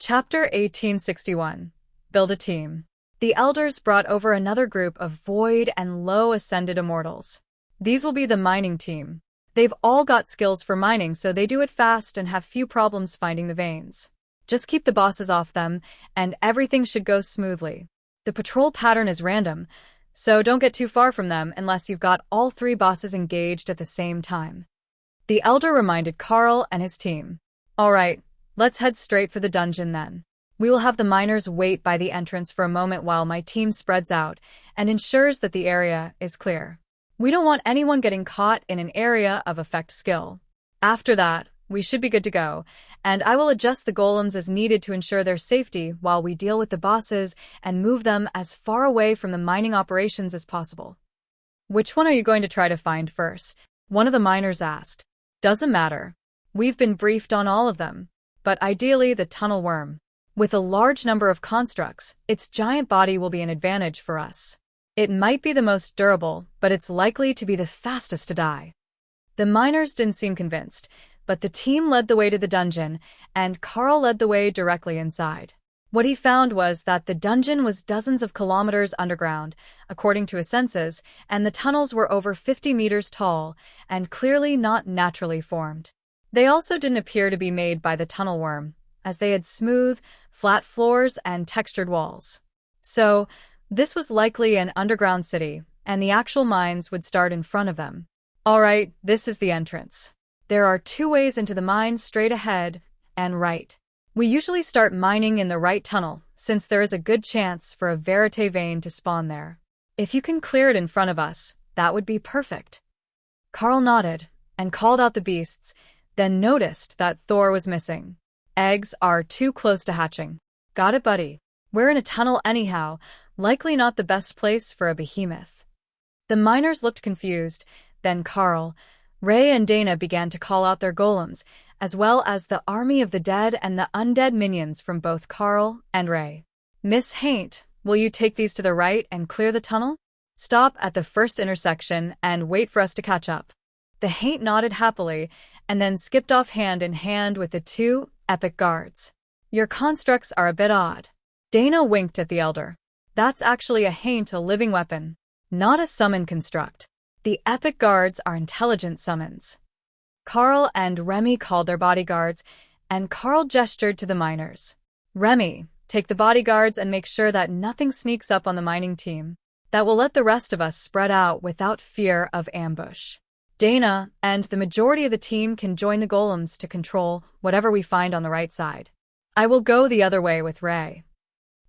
Chapter 1861. Build a Team. The Elders brought over another group of void and low-ascended immortals. These will be the mining team. They've all got skills for mining, so they do it fast and have few problems finding the veins. Just keep the bosses off them, and everything should go smoothly. The patrol pattern is random, so don't get too far from them unless you've got all three bosses engaged at the same time. The Elder reminded Carl and his team. All right, let's head straight for the dungeon then. We will have the miners wait by the entrance for a moment while my team spreads out and ensures that the area is clear. We don't want anyone getting caught in an area of effect skill. After that, we should be good to go, and I will adjust the golems as needed to ensure their safety while we deal with the bosses and move them as far away from the mining operations as possible. Which one are you going to try to find first? One of the miners asked. Doesn't matter. We've been briefed on all of them, but ideally the tunnel worm. With a large number of constructs, its giant body will be an advantage for us. It might be the most durable, but it's likely to be the fastest to die. The miners didn't seem convinced, but the team led the way to the dungeon, and Carl led the way directly inside. What he found was that the dungeon was dozens of kilometers underground, according to his senses, and the tunnels were over 50 meters tall, and clearly not naturally formed. They also didn't appear to be made by the tunnel worm, as they had smooth, flat floors and textured walls. So, this was likely an underground city, and the actual mines would start in front of them. All right, this is the entrance. There are two ways into the mine, straight ahead and right. We usually start mining in the right tunnel, since there is a good chance for a verite vein to spawn there. If you can clear it in front of us, that would be perfect. Carl nodded and called out the beasts, then noticed that Thor was missing. Eggs are too close to hatching. Got it, buddy. We're in a tunnel anyhow, likely not the best place for a behemoth. The miners looked confused, then Carl, Ray and Dana began to call out their golems, as well as the army of the dead and the undead minions from both Carl and Ray. Miss Haint, will you take these to the right and clear the tunnel? Stop at the first intersection and wait for us to catch up. The Haint nodded happily, and then skipped off hand in hand with the two epic guards. Your constructs are a bit odd. Dana winked at the Elder. That's actually a Haint, a living weapon, not a summon construct. The epic guards are intelligent summons. Carl and Remy called their bodyguards, and Carl gestured to the miners. Remy, take the bodyguards and make sure that nothing sneaks up on the mining team. That will let the rest of us spread out without fear of ambush. Dana and the majority of the team can join the golems to control whatever we find on the right side. I will go the other way with Ray.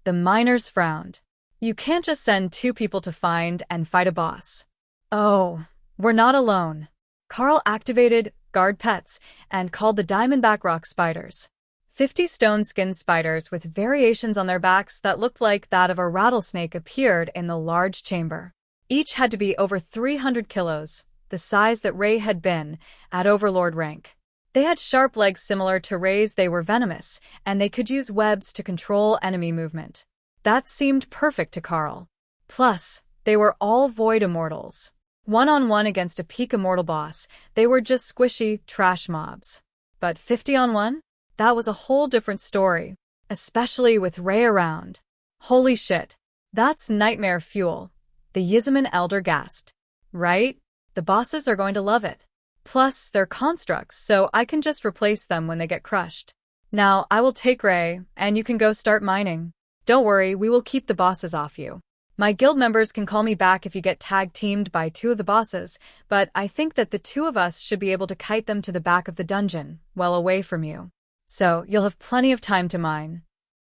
The miners frowned. You can't just send two people to find and fight a boss. Oh, we're not alone. Carl activated guard pets and called the diamondback rock spiders. 50 stone-skinned spiders with variations on their backs that looked like that of a rattlesnake appeared in the large chamber. Each had to be over 300 kilos, the size that Ray had been at Overlord rank. They had sharp legs similar to Ray's. They were venomous, and they could use webs to control enemy movement. That seemed perfect to Carl. Plus, they were all void immortals. One-on-one against a peak immortal boss, they were just squishy trash mobs. But 50-on-1? That was a whole different story, especially with Ray around. Holy shit. That's nightmare fuel. The Yizzaman Elder gasped. Right? The bosses are going to love it. Plus, they're constructs, so I can just replace them when they get crushed. Now, I will take Ray, and you can go start mining. Don't worry, we will keep the bosses off you. My guild members can call me back if you get tag-teamed by two of the bosses, but I think that the two of us should be able to kite them to the back of the dungeon, well away from you. So, you'll have plenty of time to mine.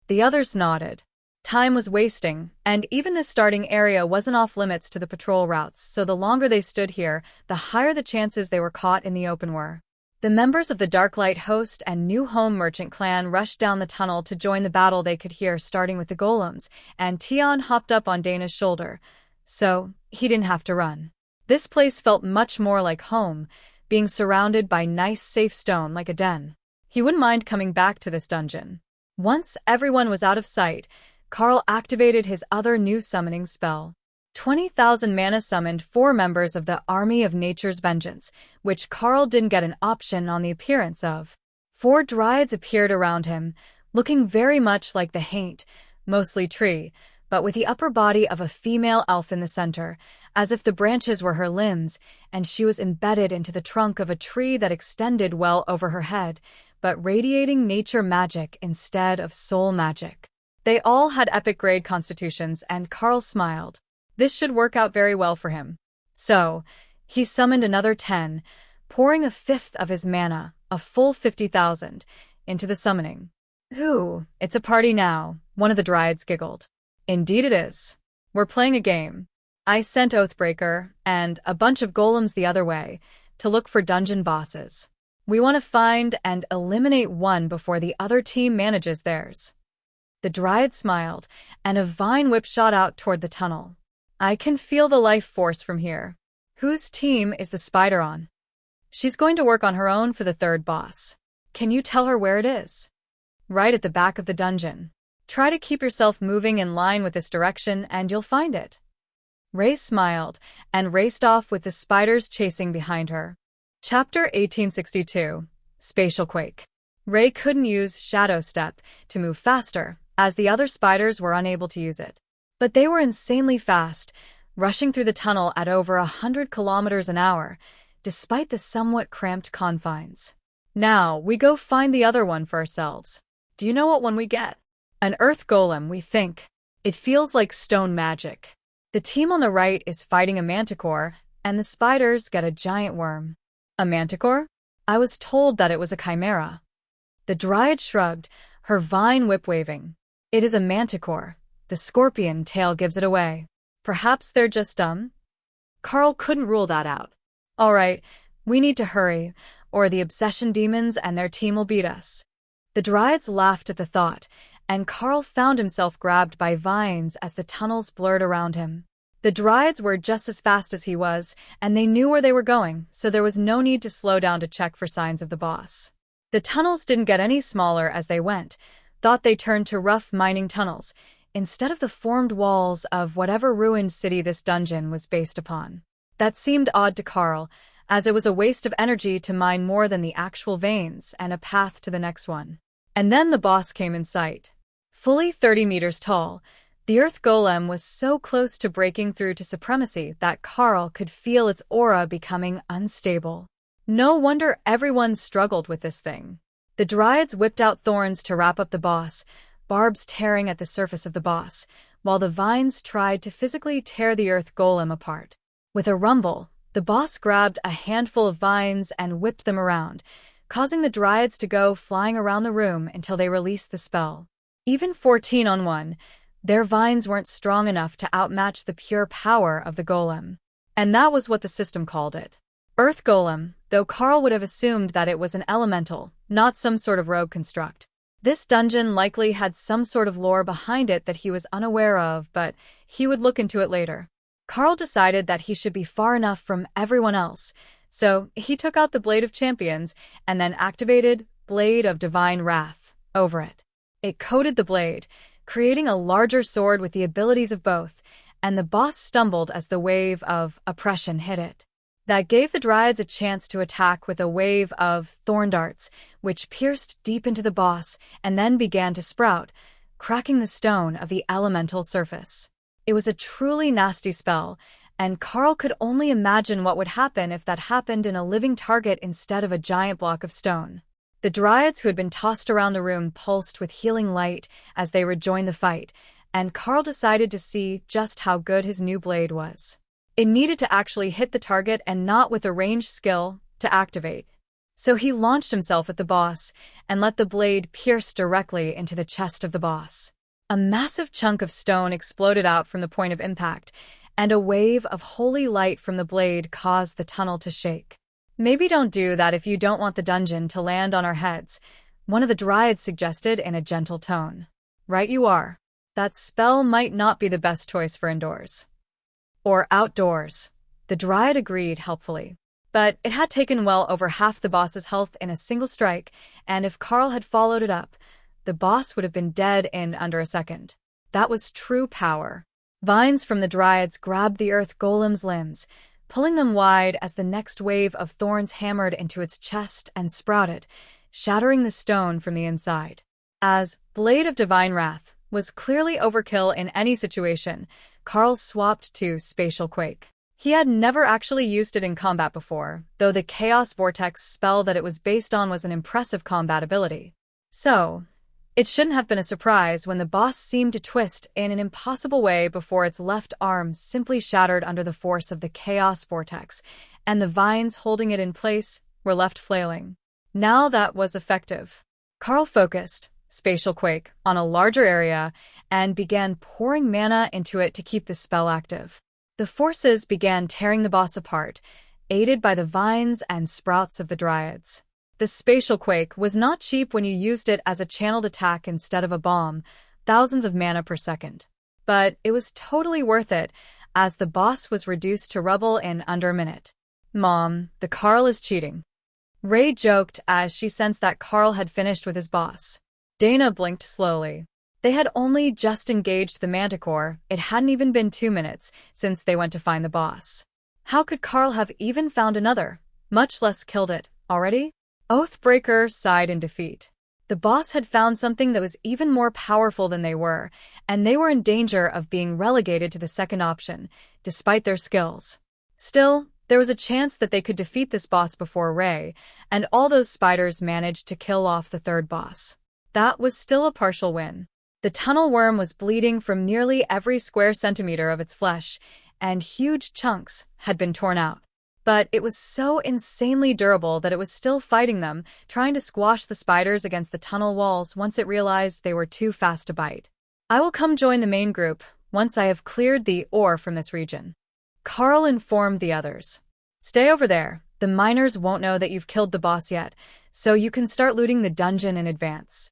The others nodded. Time was wasting, and even the starting area wasn't off-limits to the patrol routes, so the longer they stood here, the higher the chances they were caught in the open were. The members of the Darklight Host and New Home Merchant clan rushed down the tunnel to join the battle. They could hear starting with the golems, and Tion hopped up on Dana's shoulder, so he didn't have to run. This place felt much more like home, being surrounded by nice safe stone like a den. He wouldn't mind coming back to this dungeon. Once everyone was out of sight, Carl activated his other new summoning spell. 20,000 mana summoned 4 members of the Army of Nature's Vengeance, which Carl didn't get an option on the appearance of. 4 dryads appeared around him, looking very much like the haint, mostly tree, but with the upper body of a female elf in the center, as if the branches were her limbs, and she was embedded into the trunk of a tree that extended well over her head, but radiating nature magic instead of soul magic. They all had epic-grade constitutions, and Carl smiled. This should work out very well for him. So, he summoned another 10, pouring a fifth of his mana, a full 50,000, into the summoning. "Ooh, it's a party now," one of the Dryads giggled. "Indeed it is. We're playing a game. I sent Oathbreaker and a bunch of golems the other way to look for dungeon bosses. We want to find and eliminate one before the other team manages theirs." The Dryad smiled, and a vine whip shot out toward the tunnel. "I can feel the life force from here. Whose team is the spider on?" "She's going to work on her own for the third boss. Can you tell her where it is?" "Right at the back of the dungeon. Try to keep yourself moving in line with this direction and you'll find it." Ray smiled and raced off with the spiders chasing behind her. Chapter 1862. Spatial Quake. Ray couldn't use Shadow Step to move faster, as the other spiders were unable to use it. But they were insanely fast, rushing through the tunnel at over 100 kilometers an hour, despite the somewhat cramped confines. "Now, we go find the other one for ourselves. Do you know what one we get?" "An earth golem, we think. It feels like stone magic. The team on the right is fighting a manticore, and the spiders get a giant worm." "A manticore? I was told that it was a chimera." The Dryad shrugged, her vine whip waving. "It is a manticore. The scorpion tail gives it away. Perhaps they're just dumb?" Carl couldn't rule that out. "All right, we need to hurry, or the obsession demons and their team will beat us." The Dryads laughed at the thought, and Carl found himself grabbed by vines as the tunnels blurred around him. The Dryads were just as fast as he was, and they knew where they were going, so there was no need to slow down to check for signs of the boss. The tunnels didn't get any smaller as they went. Thought they turned to rough mining tunnels, instead of the formed walls of whatever ruined city this dungeon was based upon. That seemed odd to Carl, as it was a waste of energy to mine more than the actual veins and a path to the next one. And then the boss came in sight. Fully 30 meters tall, the Earth Golem was so close to breaking through to supremacy that Carl could feel its aura becoming unstable. No wonder everyone struggled with this thing. The Dryads whipped out thorns to wrap up the boss, barbs tearing at the surface of the boss, while the vines tried to physically tear the Earth Golem apart. With a rumble, the boss grabbed a handful of vines and whipped them around, causing the Dryads to go flying around the room until they released the spell. Even 14 on 1, their vines weren't strong enough to outmatch the pure power of the golem. And that was what the system called it. Earth Golem, though Carl would have assumed that it was an elemental, not some sort of rogue construct. This dungeon likely had some sort of lore behind it that he was unaware of, but he would look into it later. Carl decided that he should be far enough from everyone else, so he took out the Blade of Champions and then activated Blade of Divine Wrath over it. It coated the blade, creating a larger sword with the abilities of both, and the boss stumbled as the wave of oppression hit it. That gave the Dryads a chance to attack with a wave of thorn darts, which pierced deep into the boss and then began to sprout, cracking the stone of the elemental surface. It was a truly nasty spell, and Carl could only imagine what would happen if that happened in a living target instead of a giant block of stone. The Dryads who had been tossed around the room pulsed with healing light as they rejoined the fight, and Carl decided to see just how good his new blade was. It needed to actually hit the target and not with a ranged skill to activate. So he launched himself at the boss and let the blade pierce directly into the chest of the boss. A massive chunk of stone exploded out from the point of impact, and a wave of holy light from the blade caused the tunnel to shake. "Maybe don't do that if you don't want the dungeon to land on our heads," one of the Dryads suggested in a gentle tone. "Right you are. That spell might not be the best choice for indoors." "Or outdoors," the Dryad agreed helpfully. But it had taken well over half the boss's health in a single strike, and if Carl had followed it up, the boss would have been dead in under a second. That was true power. Vines from the Dryads grabbed the Earth Golem's limbs, pulling them wide as the next wave of thorns hammered into its chest and sprouted, shattering the stone from the inside. As Blade of Divine Wrath was clearly overkill in any situation, Carl swapped to Spatial Quake. He had never actually used it in combat before, though the Chaos Vortex spell that it was based on was an impressive combat ability. So, it shouldn't have been a surprise when the boss seemed to twist in an impossible way before its left arm simply shattered under the force of the Chaos Vortex, and the vines holding it in place were left flailing. Now that was effective. Carl focused, Spatial Quake, on a larger area and began pouring mana into it to keep the spell active. The forces began tearing the boss apart, aided by the vines and sprouts of the Dryads. The Spatial Quake was not cheap when you used it as a channeled attack instead of a bomb, thousands of mana per second. But it was totally worth it, as the boss was reduced to rubble in under a minute. Mom, the Carl is cheating. Ray joked as she sensed that Carl had finished with his boss. Dana blinked slowly. They had only just engaged the Manticore. It hadn't even been 2 minutes since they went to find the boss. How could Carl have even found another, much less killed it, already? Oathbreaker sighed in defeat. The boss had found something that was even more powerful than they were, and they were in danger of being relegated to the second option, despite their skills. Still, there was a chance that they could defeat this boss before Ray, and all those spiders managed to kill off the third boss. That was still a partial win. The tunnel worm was bleeding from nearly every square centimeter of its flesh, and huge chunks had been torn out. But it was so insanely durable that it was still fighting them, trying to squash the spiders against the tunnel walls once it realized they were too fast to bite. I will come join the main group once I have cleared the ore from this region. Carl informed the others. Stay over there. The miners won't know that you've killed the boss yet, so you can start looting the dungeon in advance.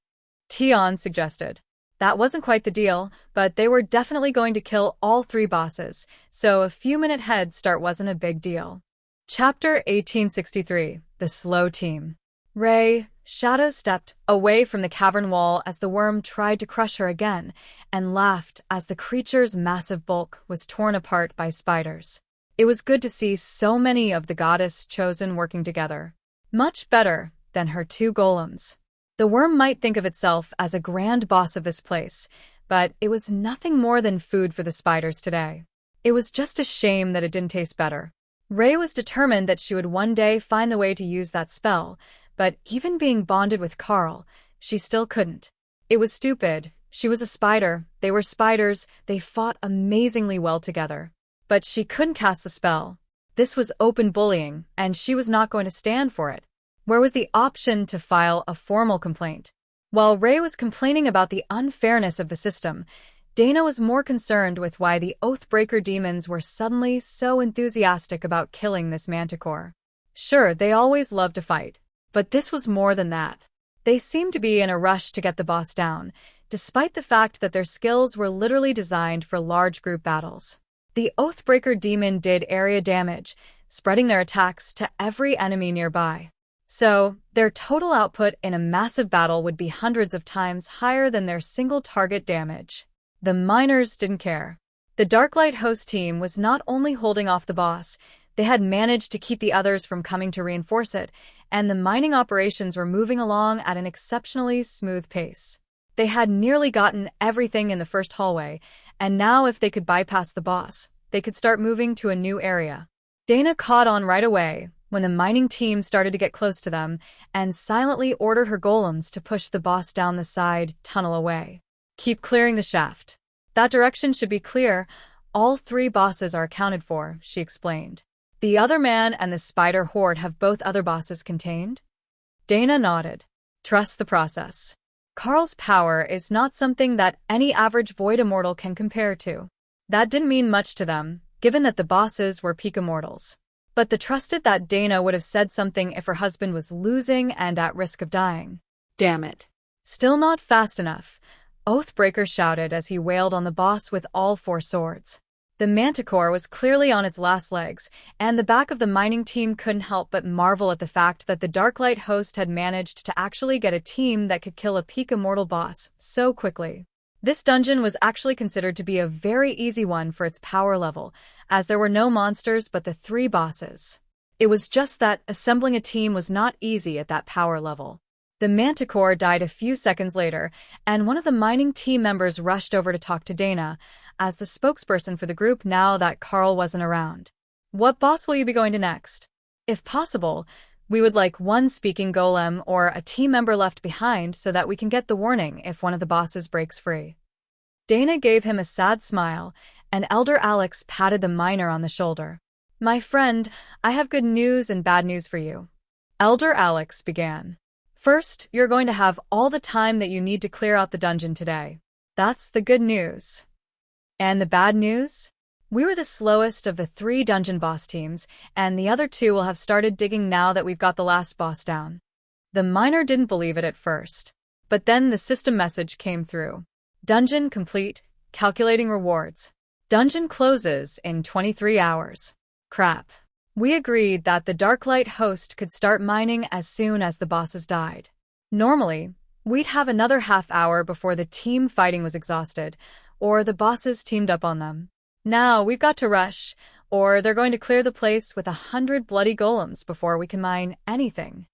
Tion suggested. That wasn't quite the deal, but they were definitely going to kill all 3 bosses, so a few-minute head start wasn't a big deal. Chapter 1863, The Slow Team. Ray, Shadow stepped away from the cavern wall as the worm tried to crush her again, and laughed as the creature's massive bulk was torn apart by spiders. It was good to see so many of the goddess chosen working together. Much better than her 2 golems. The worm might think of itself as a grand boss of this place, but it was nothing more than food for the spiders today. It was just a shame that it didn't taste better. Ray was determined that she would one day find the way to use that spell, but even being bonded with Carl, she still couldn't. It was stupid. She was a spider, they were spiders, they fought amazingly well together. But she couldn't cast the spell. This was open bullying, and she was not going to stand for it. Where was the option to file a formal complaint? While Ray was complaining about the unfairness of the system, Dana was more concerned with why the Oathbreaker demons were suddenly so enthusiastic about killing this Manticore. Sure, they always loved to fight, but this was more than that. They seemed to be in a rush to get the boss down, despite the fact that their skills were literally designed for large group battles. The Oathbreaker demon did area damage, spreading their attacks to every enemy nearby. So, their total output in a massive battle would be hundreds of times higher than their single target damage. The miners didn't care. The Darklight host team was not only holding off the boss, they had managed to keep the others from coming to reinforce it, and the mining operations were moving along at an exceptionally smooth pace. They had nearly gotten everything in the first hallway, and now if they could bypass the boss, they could start moving to a new area. Dana caught on right away when the mining team started to get close to them, and silently ordered her golems to push the boss down the side tunnel away. Keep clearing the shaft. That direction should be clear. All 3 bosses are accounted for, she explained. The other man and the spider horde have both other bosses contained? Dana nodded. Trust the process. Carl's power is not something that any average Void Immortal can compare to. That didn't mean much to them, given that the bosses were peak immortals. But they trusted that Dana would have said something if her husband was losing and at risk of dying. Damn it. Still not fast enough, Oathbreaker shouted as he wailed on the boss with all 4 swords. The Manticore was clearly on its last legs, and the back of the mining team couldn't help but marvel at the fact that the Darklight host had managed to actually get a team that could kill a peak immortal boss so quickly. This dungeon was actually considered to be a very easy one for its power level, as there were no monsters but the 3 bosses. It was just that assembling a team was not easy at that power level. The Manticore died a few seconds later, and one of the mining team members rushed over to talk to Dana, as the spokesperson for the group now that Carl wasn't around. What boss will you be going to next? If possible, we would like one speaking golem or a team member left behind so that we can get the warning if one of the bosses breaks free. Dana gave him a sad smile, and Elder Alex patted the miner on the shoulder. My friend, I have good news and bad news for you. Elder Alex began. First, you're going to have all the time that you need to clear out the dungeon today. That's the good news. And the bad news? We were the slowest of the 3 dungeon boss teams, and the other 2 will have started digging now that we've got the last boss down. The miner didn't believe it at first, but then the system message came through. Dungeon complete, calculating rewards. Dungeon closes in 23 hours. Crap. We agreed that the Darklight host could start mining as soon as the bosses died. Normally, we'd have another half hour before the team fighting was exhausted, or the bosses teamed up on them. Now we've got to rush, or they're going to clear the place with 100 bloody golems before we can mine anything.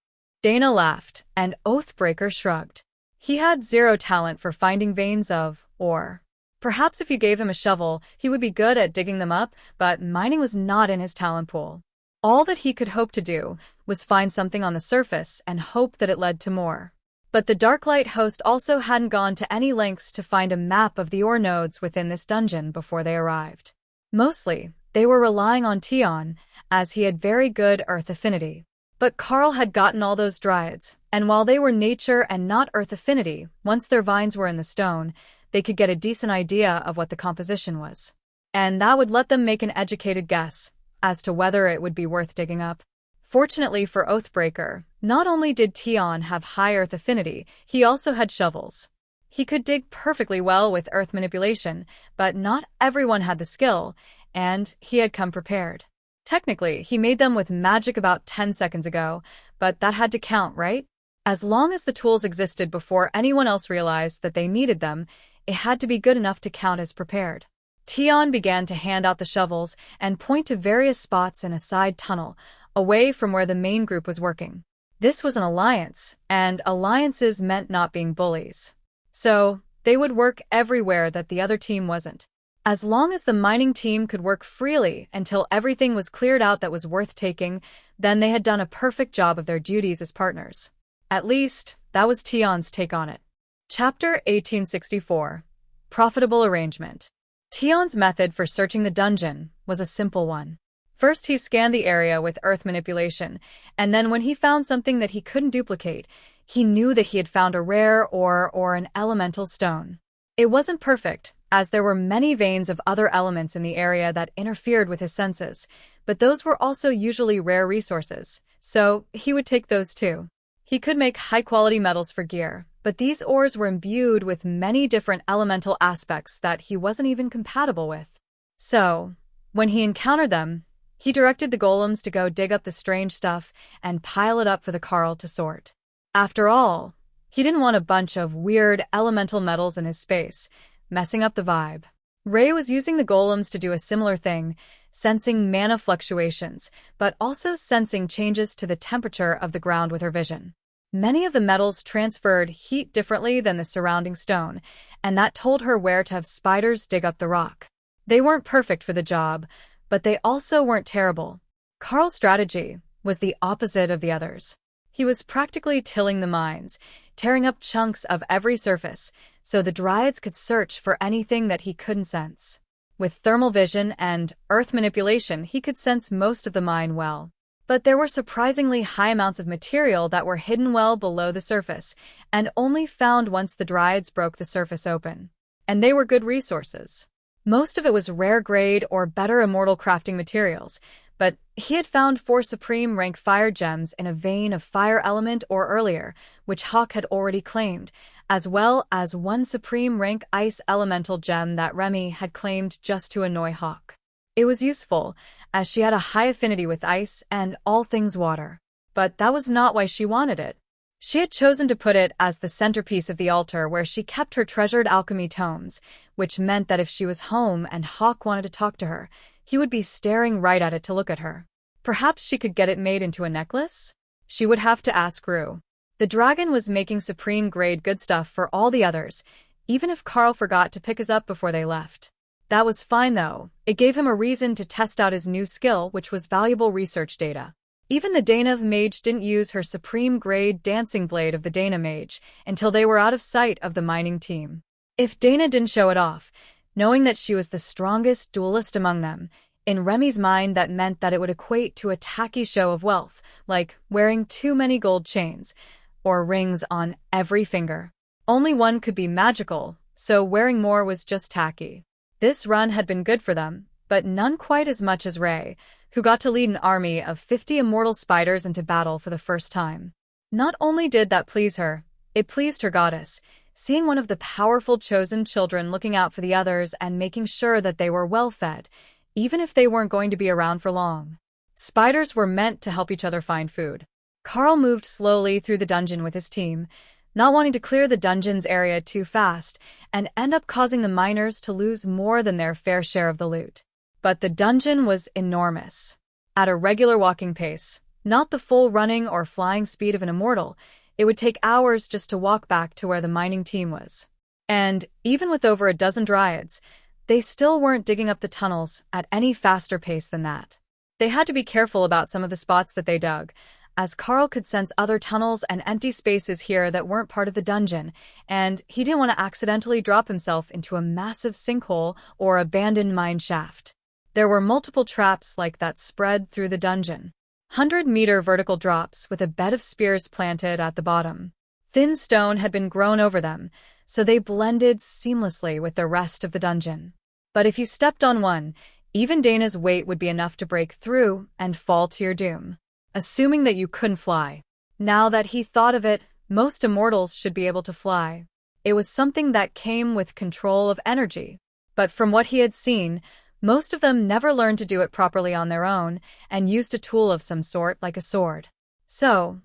Dana laughed, and Oathbreaker shrugged. He had 0 talent for finding veins of ore. Perhaps if you gave him a shovel, he would be good at digging them up, but mining was not in his talent pool. All that he could hope to do was find something on the surface and hope that it led to more. But the Darklight host also hadn't gone to any lengths to find a map of the ore nodes within this dungeon before they arrived. Mostly, they were relying on Tion, as he had very good earth affinity. But Carl had gotten all those dryads, and while they were nature and not earth affinity, once their vines were in the stone, they could get a decent idea of what the composition was. And that would let them make an educated guess as to whether it would be worth digging up. Fortunately for Oathbreaker, not only did Tion have high earth affinity, he also had shovels. He could dig perfectly well with earth manipulation, but not everyone had the skill, and he had come prepared. Technically, he made them with magic about 10 seconds ago, but that had to count, right? As long as the tools existed before anyone else realized that they needed them, it had to be good enough to count as prepared. Tion began to hand out the shovels and point to various spots in a side tunnel, away from where the main group was working. This was an alliance, and alliances meant not being bullies. So, they would work everywhere that the other team wasn't. As long as the mining team could work freely until everything was cleared out that was worth taking, then they had done a perfect job of their duties as partners. At least, that was Tion's take on it. Chapter 1864. Profitable Arrangement. Tion's method for searching the dungeon was a simple one. First, he scanned the area with earth manipulation, and then when he found something that he couldn't duplicate, he knew that he had found a rare ore or an elemental stone. It wasn't perfect, as there were many veins of other elements in the area that interfered with his senses, but those were also usually rare resources, so he would take those too. He could make high-quality metals for gear, but these ores were imbued with many different elemental aspects that he wasn't even compatible with. So, when he encountered them, he directed the golems to go dig up the strange stuff and pile it up for the Carl to sort. After all, he didn't want a bunch of weird elemental metals in his space, messing up the vibe. Ray was using the golems to do a similar thing, sensing mana fluctuations, but also sensing changes to the temperature of the ground with her vision. Many of the metals transferred heat differently than the surrounding stone, and that told her where to have spiders dig up the rock. They weren't perfect for the job, but they also weren't terrible. Carl's strategy was the opposite of the others. He was practically tilling the mines, tearing up chunks of every surface, so the Dryads could search for anything that he couldn't sense. With thermal vision and earth manipulation, he could sense most of the mine well. But there were surprisingly high amounts of material that were hidden well below the surface, and only found once the Dryads broke the surface open. And they were good resources. Most of it was rare grade or better immortal crafting materials, but he had found 4 supreme rank fire gems in a vein of fire element or earlier, which Hawk had already claimed, as well as 1 supreme rank ice elemental gem that Remy had claimed just to annoy Hawk. It was useful, as she had a high affinity with ice and all things water. But that was not why she wanted it. She had chosen to put it as the centerpiece of the altar where she kept her treasured alchemy tomes, which meant that if she was home and Hawk wanted to talk to her, he would be staring right at it to look at her. Perhaps she could get it made into a necklace? She would have to ask Rue. The dragon was making supreme-grade good stuff for all the others, even if Carl forgot to pick his up before they left. That was fine though. It gave him a reason to test out his new skill, which was valuable research data. Even the Dana mage didn't use her supreme-grade dancing blade of the Dana mage until they were out of sight of the mining team. If Dana didn't show it off, knowing that she was the strongest duelist among them, in Remy's mind that meant that it would equate to a tacky show of wealth, like wearing too many gold chains, or rings on every finger. Only one could be magical, so wearing more was just tacky. This run had been good for them, but none quite as much as Ray, who got to lead an army of 50 immortal spiders into battle for the first time. Not only did that please her, it pleased her goddess, seeing one of the powerful chosen children looking out for the others and making sure that they were well fed, even if they weren't going to be around for long. Spiders were meant to help each other find food. Carl moved slowly through the dungeon with his team, not wanting to clear the dungeon's area too fast and end up causing the miners to lose more than their fair share of the loot. But the dungeon was enormous. At a regular walking pace, not the full running or flying speed of an immortal, it would take hours just to walk back to where the mining team was. And even with over a dozen dryads, they still weren't digging up the tunnels at any faster pace than that. They had to be careful about some of the spots that they dug, as Carl could sense other tunnels and empty spaces here that weren't part of the dungeon, and he didn't want to accidentally drop himself into a massive sinkhole or abandoned mine shaft. There were multiple traps like that spread through the dungeon. 100-meter vertical drops with a bed of spears planted at the bottom. Thin stone had been grown over them, so they blended seamlessly with the rest of the dungeon. But if you stepped on one, even Dana's weight would be enough to break through and fall to your doom. Assuming that you couldn't fly. Now that he thought of it, most immortals should be able to fly. It was something that came with control of energy. But from what he had seen, most of them never learned to do it properly on their own and used a tool of some sort like a sword. So,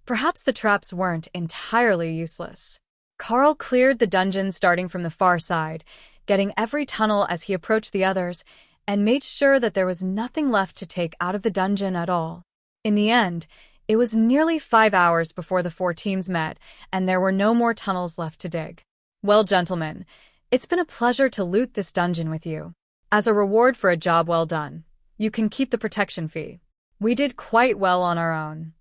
perhaps the traps weren't entirely useless. Carl cleared the dungeon starting from the far side, getting every tunnel as he approached the others, and made sure that there was nothing left to take out of the dungeon at all. In the end, it was nearly 5 hours before the 4 teams met, and there were no more tunnels left to dig. Well, gentlemen, it's been a pleasure to loot this dungeon with you. As a reward for a job well done, you can keep the protection fee. We did quite well on our own.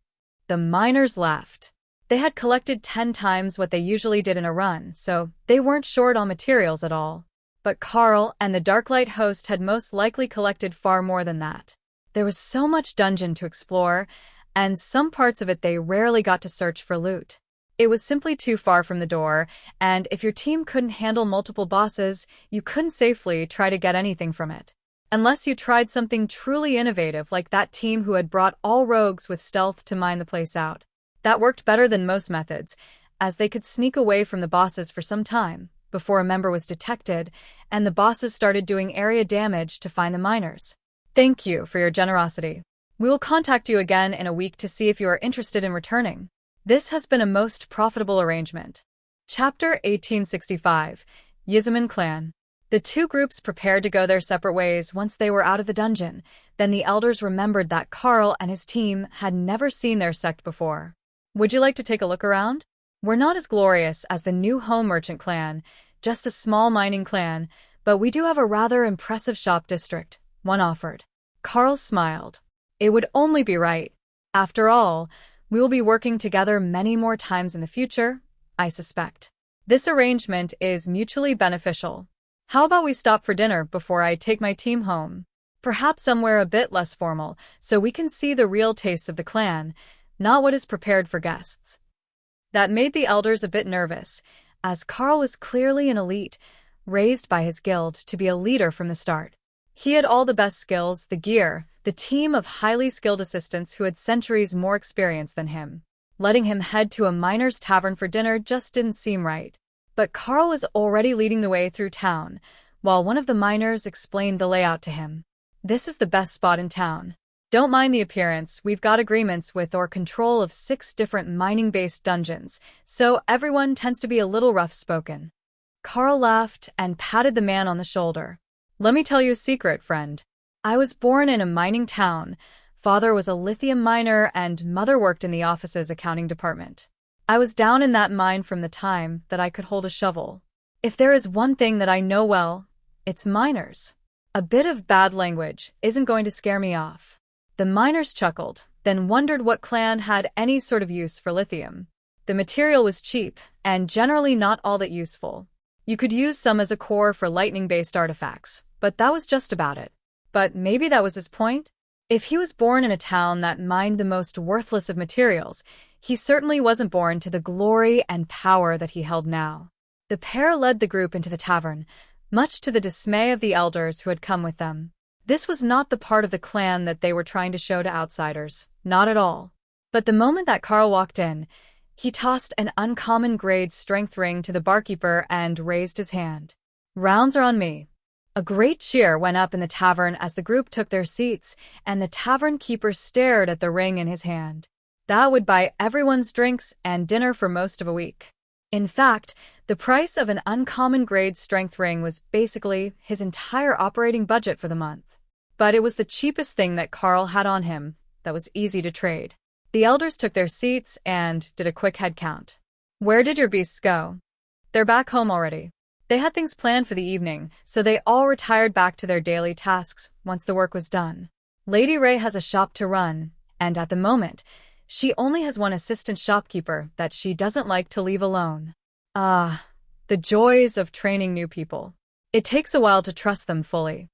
The miners laughed. They had collected 10 times what they usually did in a run, so they weren't short on materials at all. But Carl and the Darklight host had most likely collected far more than that. There was so much dungeon to explore, and some parts of it they rarely got to search for loot. It was simply too far from the door, and if your team couldn't handle multiple bosses, you couldn't safely try to get anything from it. Unless you tried something truly innovative like that team who had brought all rogues with stealth to mine the place out. That worked better than most methods, as they could sneak away from the bosses for some time, before a member was detected, and the bosses started doing area damage to find the miners. Thank you for your generosity. We will contact you again in a week to see if you are interested in returning. This has been a most profitable arrangement. Chapter 1865, Yizaman Clan. The 2 groups prepared to go their separate ways once they were out of the dungeon. Then the elders remembered that Carl and his team had never seen their sect before. Would you like to take a look around? We're not as glorious as the new home merchant clan, just a small mining clan, but we do have a rather impressive shop district, one offered. Carl smiled. It would only be right. After all, we will be working together many more times in the future, I suspect. This arrangement is mutually beneficial. How about we stop for dinner before I take my team home? Perhaps somewhere a bit less formal, so we can see the real taste of the clan, not what is prepared for guests. That made the elders a bit nervous, as Carl was clearly an elite, raised by his guild to be a leader from the start. He had all the best skills, the gear, the team of highly skilled assistants who had centuries more experience than him. Letting him head to a miner's tavern for dinner just didn't seem right. But Carl was already leading the way through town, while one of the miners explained the layout to him. This is the best spot in town. Don't mind the appearance, we've got agreements with or control of 6 different mining-based dungeons, so everyone tends to be a little rough-spoken. Carl laughed and patted the man on the shoulder. Let me tell you a secret, friend. I was born in a mining town. Father was a lithium miner and mother worked in the office's accounting department. I was down in that mine from the time that I could hold a shovel. If there is one thing that I know well, it's miners. A bit of bad language isn't going to scare me off. The miners chuckled, then wondered what clan had any sort of use for lithium. The material was cheap, and generally not all that useful. You could use some as a core for lightning-based artifacts, but that was just about it. But maybe that was his point? If he was born in a town that mined the most worthless of materials, he certainly wasn't born to the glory and power that he held now. The pair led the group into the tavern, much to the dismay of the elders who had come with them. This was not the part of the clan that they were trying to show to outsiders, not at all. But the moment that Carl walked in, he tossed an uncommon grade strength ring to the barkeeper and raised his hand. "Rounds are on me." A great cheer went up in the tavern as the group took their seats, and the tavern keeper stared at the ring in his hand. That would buy everyone's drinks and dinner for most of a week. In fact, the price of an uncommon grade strength ring was basically his entire operating budget for the month. But it was the cheapest thing that Carl had on him that was easy to trade. The elders took their seats and did a quick head count. "Where did your beasts go?" "They're back home already." They had things planned for the evening, so they all retired back to their daily tasks once the work was done. Lady Ray has a shop to run, and at the moment, she only has one assistant shopkeeper that she doesn't like to leave alone. Ah, the joys of training new people. It takes a while to trust them fully.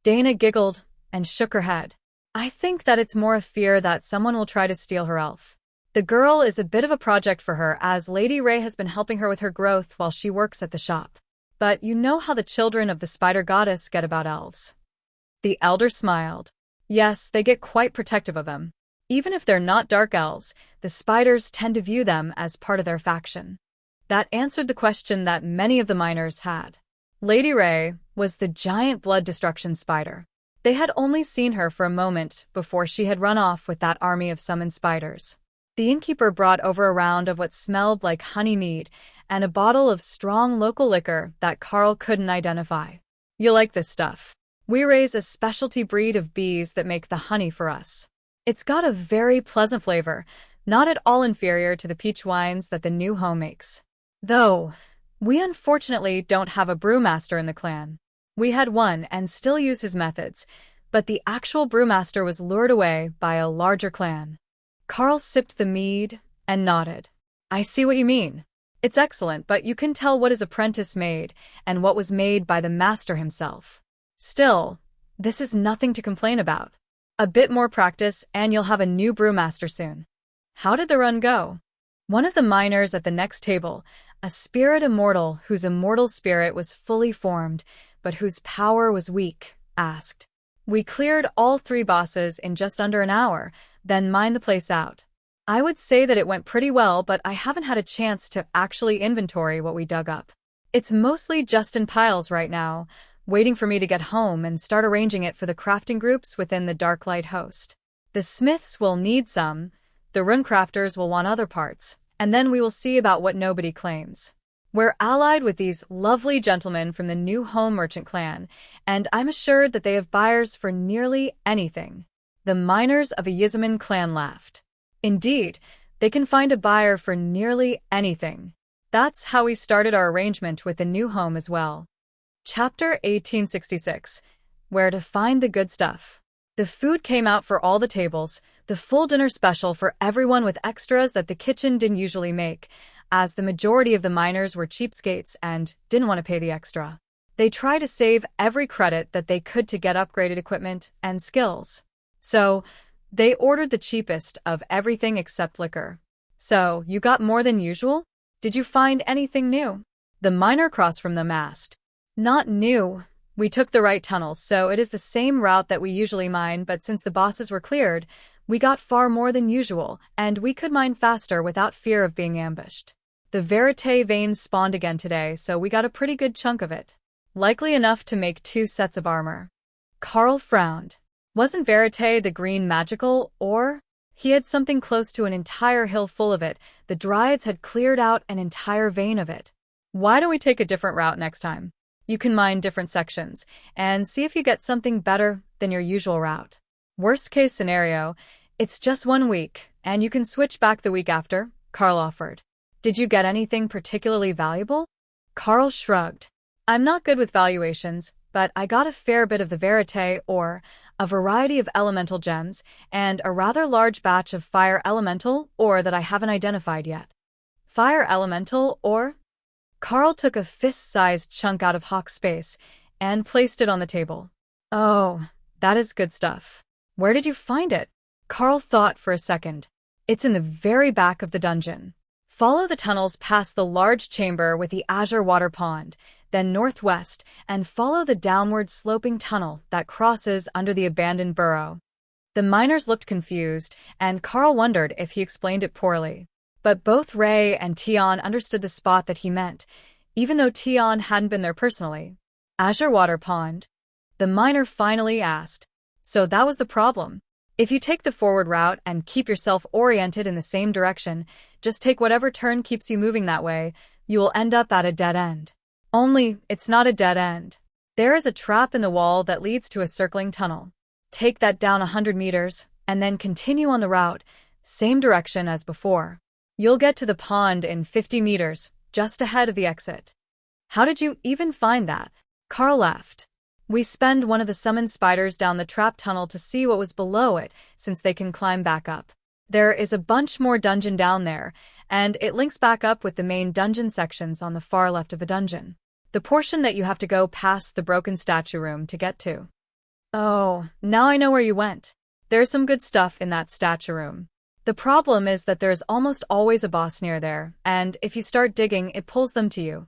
Dana giggled and shook her head. "I think that it's more a fear that someone will try to steal her elf. The girl is a bit of a project for her, as Lady Ray has been helping her with her growth while she works at the shop. But you know how the children of the spider goddess get about elves." The elder smiled. "Yes, they get quite protective of them. Even if they're not dark elves, the spiders tend to view them as part of their faction." That answered the question that many of the miners had. Lady Ray was the giant blood destruction spider. They had only seen her for a moment before she had run off with that army of summoned spiders. The innkeeper brought over a round of what smelled like honey mead and a bottle of strong local liquor that Carl couldn't identify. "You like this stuff? We raise a specialty breed of bees that make the honey for us. It's got a very pleasant flavor, not at all inferior to the peach wines that the new home makes. Though, we unfortunately don't have a brewmaster in the clan. We had one and still use his methods, but the actual brewmaster was lured away by a larger clan." Carl sipped the mead and nodded. "I see what you mean. It's excellent, but you can tell what his apprentice made and what was made by the master himself. Still, this is nothing to complain about. A bit more practice and you'll have a new brewmaster soon." How did the run go? One of the miners at the next table, a spirit immortal whose immortal spirit was fully formed, but whose power was weak, asked. "We cleared all 3 bosses in just under an hour, then mined the place out. I would say that it went pretty well, but I haven't had a chance to actually inventory what we dug up. It's mostly just in piles right now, waiting for me to get home and start arranging it for the crafting groups within the Darklight host. The smiths will need some, the runecrafters will want other parts, and then we will see about what nobody claims. We're allied with these lovely gentlemen from the New Home Merchant clan, and I'm assured that they have buyers for nearly anything." The miners of a Yizaman clan laughed. "Indeed, they can find a buyer for nearly anything. That's how we started our arrangement with the new home as well." Chapter 1866. Where to find the good stuff. The food came out for all the tables, the full dinner special for everyone with extras that the kitchen didn't usually make, as the majority of the miners were cheapskates and didn't want to pay the extra. They tried to save every credit that they could to get upgraded equipment and skills. So, they ordered the cheapest of everything except liquor. "So, you got more than usual? Did you find anything new?" The miner across from them asked. "Not new. We took the right tunnels, so it is the same route that we usually mine, but since the bosses were cleared, we got far more than usual, and we could mine faster without fear of being ambushed. The Verite veins spawned again today, so we got a pretty good chunk of it. Likely enough to make 2 sets of armor." Carl frowned. Wasn't Verite the green magical ore? He had something close to an entire hill full of it. The Dryads had cleared out an entire vein of it. "Why don't we take a different route next time? You can mine different sections, and see if you get something better than your usual route. Worst case scenario, it's just 1 week, and you can switch back the week after," Carl offered. Did you get anything particularly valuable? Carl shrugged. I'm not good with valuations, but I got a fair bit of the verite ore, a variety of elemental gems, and a rather large batch of fire elemental ore that I haven't identified yet. Fire elemental ore? Carl took a fist-sized chunk out of Hawk's space and placed it on the table. Oh, that is good stuff. Where did you find it? Carl thought for a second. It's in the very back of the dungeon. Follow the tunnels past the large chamber with the azure water pond, then northwest, and follow the downward sloping tunnel that crosses under the abandoned burrow. The miners looked confused, and Carl wondered if he explained it poorly. But both Ray and Tion understood the spot that he meant, even though Tion hadn't been there personally. Azure water pond? The miner finally asked. So that was the problem. If you take the forward route and keep yourself oriented in the same direction, just take whatever turn keeps you moving that way, you will end up at a dead end. Only, it's not a dead end. There is a trap in the wall that leads to a circling tunnel. Take that down 100 meters, and then continue on the route, same direction as before. You'll get to the pond in 50 meters, just ahead of the exit. How did you even find that? Carl laughed. We spend one of the summoned spiders down the trap tunnel to see what was below it, since they can climb back up. There is a bunch more dungeon down there, and it links back up with the main dungeon sections on the far left of the dungeon. The portion that you have to go past the broken statue room to get to. Oh, now I know where you went. There's some good stuff in that statue room. The problem is that there's almost always a boss near there, and if you start digging, it pulls them to you.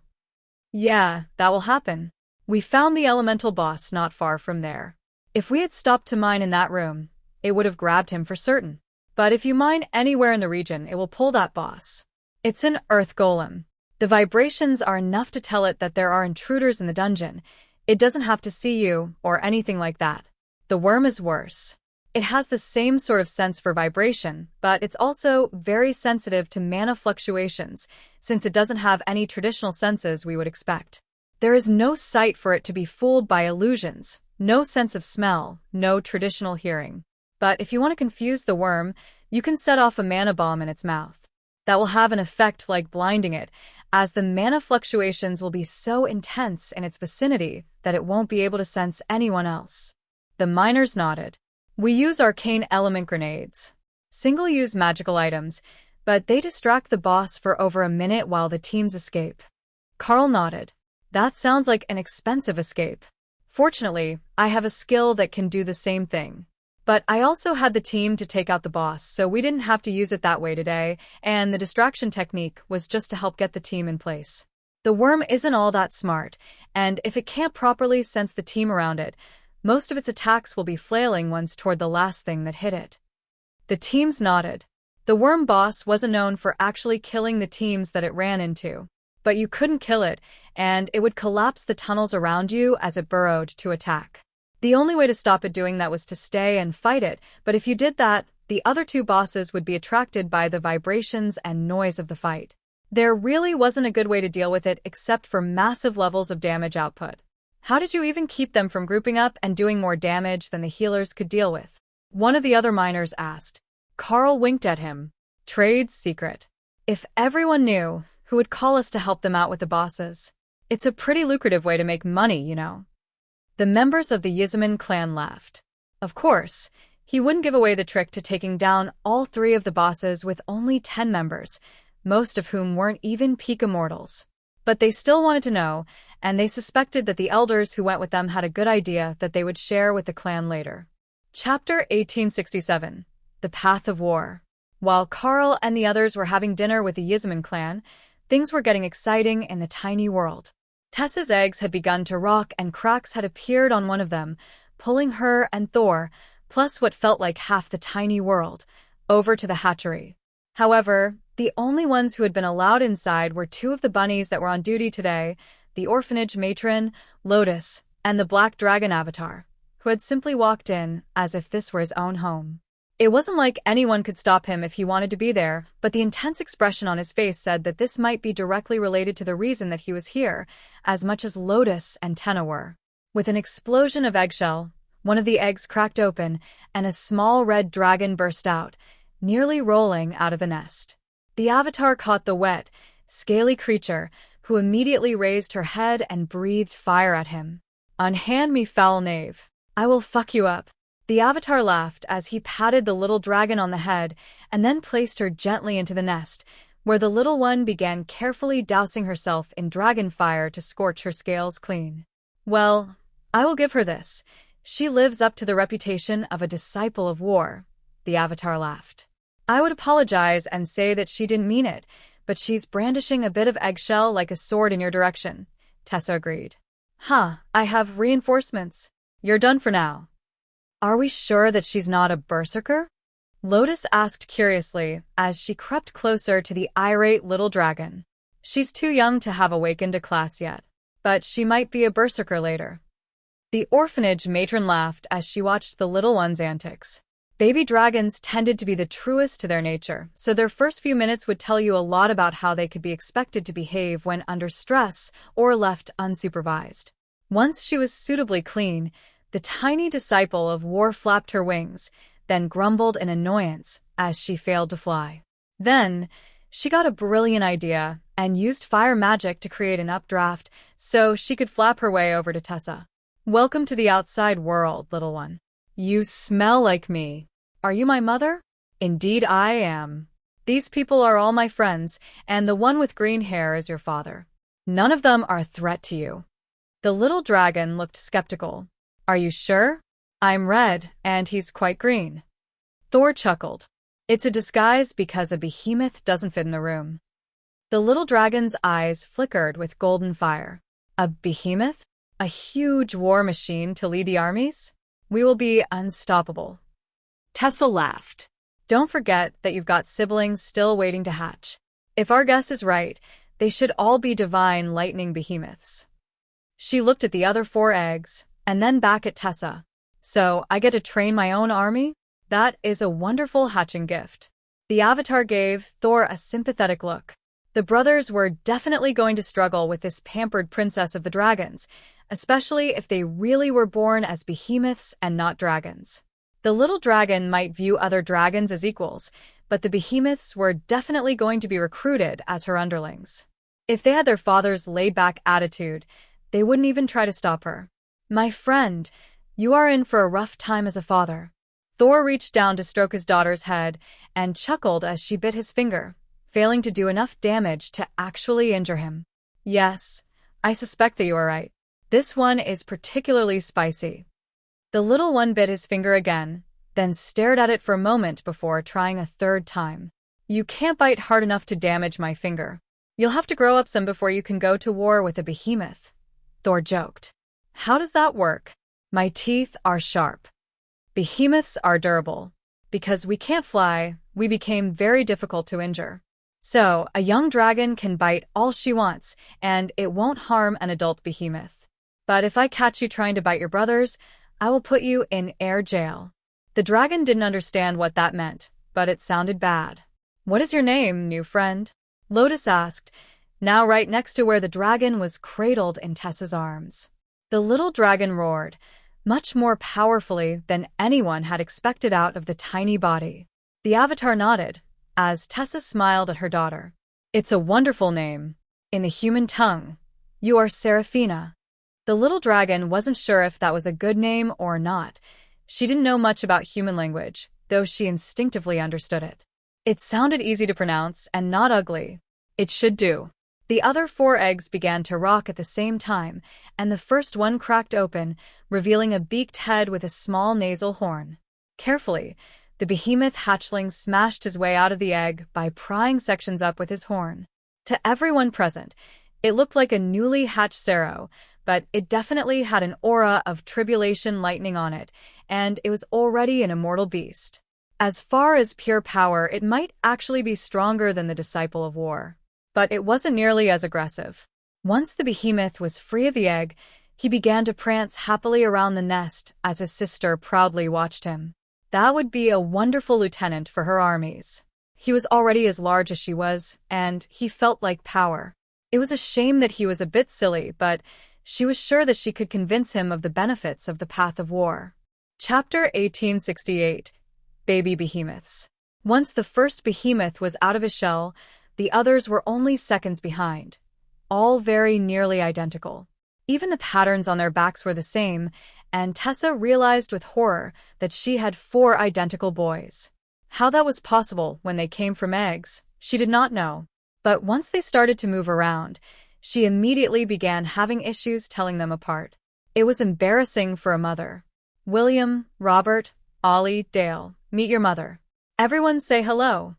Yeah, that will happen. We found the elemental boss not far from there. If we had stopped to mine in that room, it would have grabbed him for certain. But if you mine anywhere in the region, it will pull that boss. It's an earth golem. The vibrations are enough to tell it that there are intruders in the dungeon. It doesn't have to see you or anything like that. The worm is worse. It has the same sort of sense for vibration, but it's also very sensitive to mana fluctuations, since it doesn't have any traditional senses we would expect. There is no sight for it to be fooled by illusions, no sense of smell, no traditional hearing. But if you want to confuse the worm, you can set off a mana bomb in its mouth. That will have an effect like blinding it, as the mana fluctuations will be so intense in its vicinity that it won't be able to sense anyone else. The miners nodded. We use arcane element grenades. Single-use magical items, but they distract the boss for over a minute while the teams escape. Carl nodded. That sounds like an expensive escape. Fortunately, I have a skill that can do the same thing. But I also had the team to take out the boss, so we didn't have to use it that way today, and the distraction technique was just to help get the team in place. The worm isn't all that smart, and if it can't properly sense the team around it, most of its attacks will be flailing ones toward the last thing that hit it. The teams nodded. The worm boss wasn't known for actually killing the teams that it ran into. But you couldn't kill it, and it would collapse the tunnels around you as it burrowed to attack. The only way to stop it doing that was to stay and fight it, but if you did that, the other two bosses would be attracted by the vibrations and noise of the fight. There really wasn't a good way to deal with it except for massive levels of damage output. How did you even keep them from grouping up and doing more damage than the healers could deal with? One of the other miners asked. Carl winked at him. Trade secret. If everyone knew, who would call us to help them out with the bosses? It's a pretty lucrative way to make money, you know. The members of the Yizman clan laughed. Of course, he wouldn't give away the trick to taking down all three of the bosses with only 10 members, most of whom weren't even peak immortals. But they still wanted to know, and they suspected that the elders who went with them had a good idea that they would share with the clan later. Chapter 1867. The Path of War. While Carl and the others were having dinner with the Yizman clan, things were getting exciting in the tiny world. Tessa's eggs had begun to rock and cracks had appeared on one of them, pulling her and Thor, plus what felt like half the tiny world, over to the hatchery. However, the only ones who had been allowed inside were two of the bunnies that were on duty today, the orphanage matron, Lotus, and the black dragon avatar, who had simply walked in as if this were his own home. It wasn't like anyone could stop him if he wanted to be there, but the intense expression on his face said that this might be directly related to the reason that he was here, as much as Lotus and Tenna were. With an explosion of eggshell, one of the eggs cracked open, and a small red dragon burst out, nearly rolling out of the nest. The Avatar caught the wet, scaly creature, who immediately raised her head and breathed fire at him. "Unhand me, foul knave. I will fuck you up." The Avatar laughed as he patted the little dragon on the head and then placed her gently into the nest, where the little one began carefully dousing herself in dragon fire to scorch her scales clean. "Well, I will give her this. She lives up to the reputation of a disciple of war," the Avatar laughed. "I would apologize and say that she didn't mean it, but she's brandishing a bit of eggshell like a sword in your direction," Tessa agreed. "Huh, I have reinforcements. You're done for now." "Are we sure that she's not a berserker?" Lotus asked curiously as she crept closer to the irate little dragon. "She's too young to have awakened a class yet, but she might be a berserker later." The orphanage matron laughed as she watched the little one's antics. Baby dragons tended to be the truest to their nature, so their first few minutes would tell you a lot about how they could be expected to behave when under stress or left unsupervised. Once she was suitably clean, the tiny disciple of war flapped her wings, then grumbled in annoyance as she failed to fly. Then, she got a brilliant idea and used fire magic to create an updraft so she could flap her way over to Tessa. "Welcome to the outside world, little one. You smell like me. Are you my mother?" "Indeed I am. These people are all my friends, and the one with green hair is your father. None of them are a threat to you." The little dragon looked skeptical. "Are you sure? I'm red, and he's quite green." Thor chuckled. "It's a disguise because a behemoth doesn't fit in the room." The little dragon's eyes flickered with golden fire. "A behemoth? A huge war machine to lead the armies? We will be unstoppable." Tessa laughed. "Don't forget that you've got siblings still waiting to hatch. If our guess is right, they should all be divine lightning behemoths." She looked at the other 4 eggs, and then back at Tessa. "So I get to train my own army? That is a wonderful hatching gift." The Avatar gave Thor a sympathetic look. The brothers were definitely going to struggle with this pampered princess of the dragons, especially if they really were born as behemoths and not dragons. The little dragon might view other dragons as equals, but the behemoths were definitely going to be recruited as her underlings. If they had their father's laid-back attitude, they wouldn't even try to stop her. "My friend, you are in for a rough time as a father." Thor reached down to stroke his daughter's head and chuckled as she bit his finger, failing to do enough damage to actually injure him. "Yes, I suspect that you are right. This one is particularly spicy." The little one bit his finger again, then stared at it for a moment before trying a 3rd time. "You can't bite hard enough to damage my finger. You'll have to grow up some before you can go to war with a behemoth," Thor joked. "How does that work?" "My teeth are sharp. Behemoths are durable. Because we can't fly, we became very difficult to injure. So, a young dragon can bite all she wants, and it won't harm an adult behemoth. But if I catch you trying to bite your brothers, I will put you in air jail." The dragon didn't understand what that meant, but it sounded bad. "What is your name, new friend?" Lotus asked, now right next to where the dragon was cradled in Tessa's arms. The little dragon roared, much more powerfully than anyone had expected out of the tiny body. The Avatar nodded, as Tessa smiled at her daughter. "It's a wonderful name. In the human tongue, you are Seraphina." The little dragon wasn't sure if that was a good name or not. She didn't know much about human language, though she instinctively understood it. It sounded easy to pronounce and not ugly. It should do. The other 4 eggs began to rock at the same time, and the first one cracked open, revealing a beaked head with a small nasal horn. Carefully, the behemoth hatchling smashed his way out of the egg by prying sections up with his horn. To everyone present, it looked like a newly hatched Sero, but it definitely had an aura of tribulation lightning on it, and it was already an immortal beast. As far as pure power, it might actually be stronger than the Disciple of War. But it wasn't nearly as aggressive. Once the behemoth was free of the egg, he began to prance happily around the nest as his sister proudly watched him. That would be a wonderful lieutenant for her armies. He was already as large as she was, and he felt like power. It was a shame that he was a bit silly, but she was sure that she could convince him of the benefits of the path of war. Chapter 1868. Baby Behemoths. Once the first behemoth was out of his shell, the others were only seconds behind, all very nearly identical. Even the patterns on their backs were the same, and Tessa realized with horror that she had 4 identical boys. How that was possible when they came from eggs, she did not know. But once they started to move around, she immediately began having issues telling them apart. It was embarrassing for a mother. William, Robert, Ollie, Dale, meet your mother. Everyone say hello.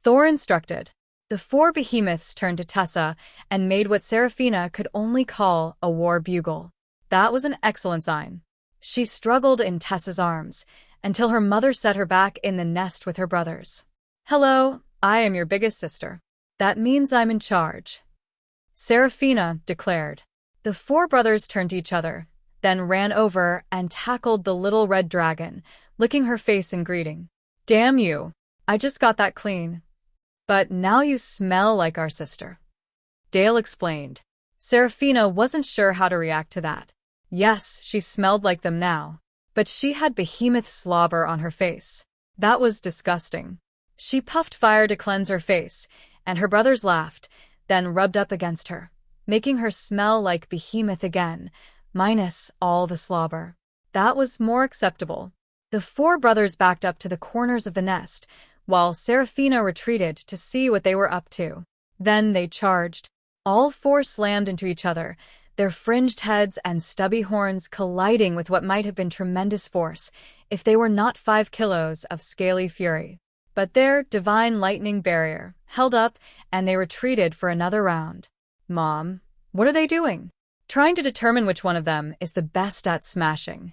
Thor instructed. The 4 behemoths turned to Tessa and made what Serafina could only call a war bugle. That was an excellent sign. She struggled in Tessa's arms until her mother set her back in the nest with her brothers. Hello, I am your biggest sister. That means I'm in charge, Serafina declared. The 4 brothers turned to each other, then ran over and tackled the little red dragon, licking her face in greeting. Damn you, I just got that clean. But now you smell like our sister, Dale explained. Serafina wasn't sure how to react to that. Yes, she smelled like them now, but she had behemoth slobber on her face. That was disgusting. She puffed fire to cleanse her face, and her brothers laughed, then rubbed up against her, making her smell like behemoth again, minus all the slobber. That was more acceptable. The 4 brothers backed up to the corners of the nest, while Serafina retreated to see what they were up to. Then they charged. All 4 slammed into each other, their fringed heads and stubby horns colliding with what might have been tremendous force if they were not 5 kilos of scaly fury. But their divine lightning barrier held up, and they retreated for another round. Mom, what are they doing? Trying to determine which one of them is the best at smashing.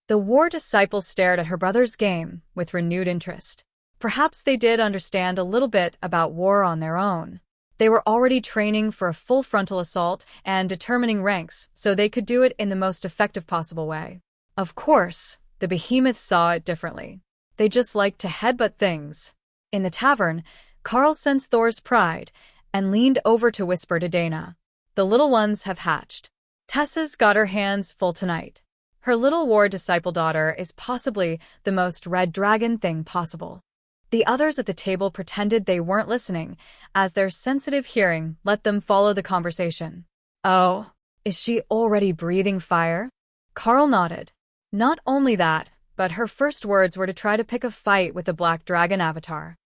The war disciple stared at her brother's game with renewed interest. Perhaps they did understand a little bit about war on their own. They were already training for a full frontal assault and determining ranks so they could do it in the most effective possible way. Of course, the behemoths saw it differently. They just liked to headbutt things. In the tavern, Carl sensed Thor's pride and leaned over to whisper to Dana. The little ones have hatched. Tessa's got her hands full tonight. Her little war disciple daughter is possibly the most red dragon thing possible. The others at the table pretended they weren't listening, as their sensitive hearing let them follow the conversation. Oh, is she already breathing fire? Carl nodded. Not only that, but her first words were to try to pick a fight with the black dragon avatar.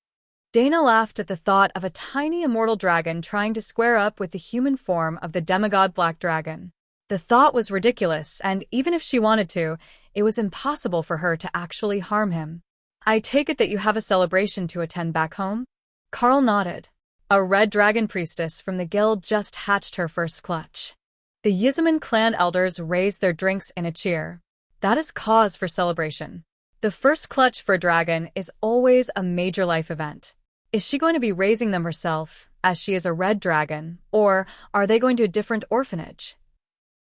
Dana laughed at the thought of a tiny immortal dragon trying to square up with the human form of the demigod black dragon. The thought was ridiculous, and even if she wanted to, it was impossible for her to actually harm him. I take it that you have a celebration to attend back home? Carl nodded. A red dragon priestess from the guild just hatched her first clutch. The Yizaman clan elders raised their drinks in a cheer. That is cause for celebration. The first clutch for a dragon is always a major life event. Is she going to be raising them herself, as she is a red dragon, or are they going to a different orphanage?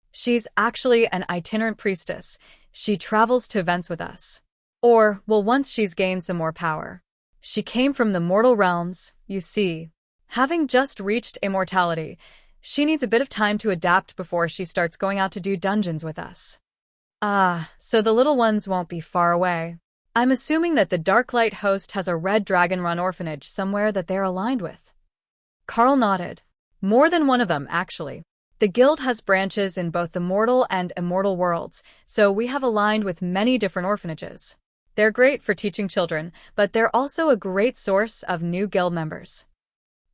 She's actually an itinerant priestess. She travels to events with us. Or, well, once she's gained some more power. She came from the mortal realms, you see. Having just reached immortality, she needs a bit of time to adapt before she starts going out to do dungeons with us. Ah, so the little ones won't be far away. I'm assuming that the Darklight host has a red dragon-run orphanage somewhere that they're aligned with. Carl nodded. More than one of them, actually. The guild has branches in both the mortal and immortal worlds, so we have aligned with many different orphanages. They're great for teaching children, but they're also a great source of new guild members.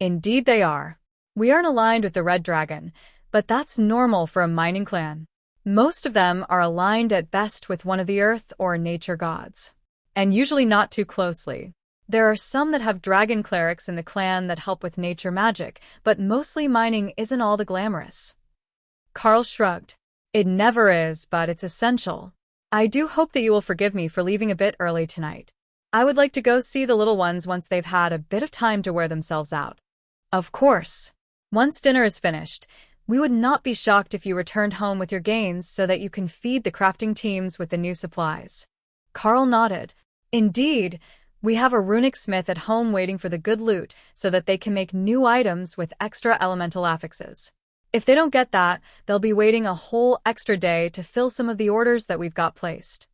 Indeed they are. We aren't aligned with the Red Dragon, but that's normal for a mining clan. Most of them are aligned at best with one of the earth or nature gods, and usually not too closely. There are some that have dragon clerics in the clan that help with nature magic, but mostly mining isn't all the glamorous. Carl shrugged. It never is, but it's essential. I do hope that you will forgive me for leaving a bit early tonight. I would like to go see the little ones once they've had a bit of time to wear themselves out. Of course. Once dinner is finished, we would not be shocked if you returned home with your gains so that you can feed the crafting teams with the new supplies. Carl nodded. Indeed, we have a runic smith at home waiting for the good loot so that they can make new items with extra elemental affixes. If they don't get that, they'll be waiting a whole extra day to fill some of the orders that we've got placed.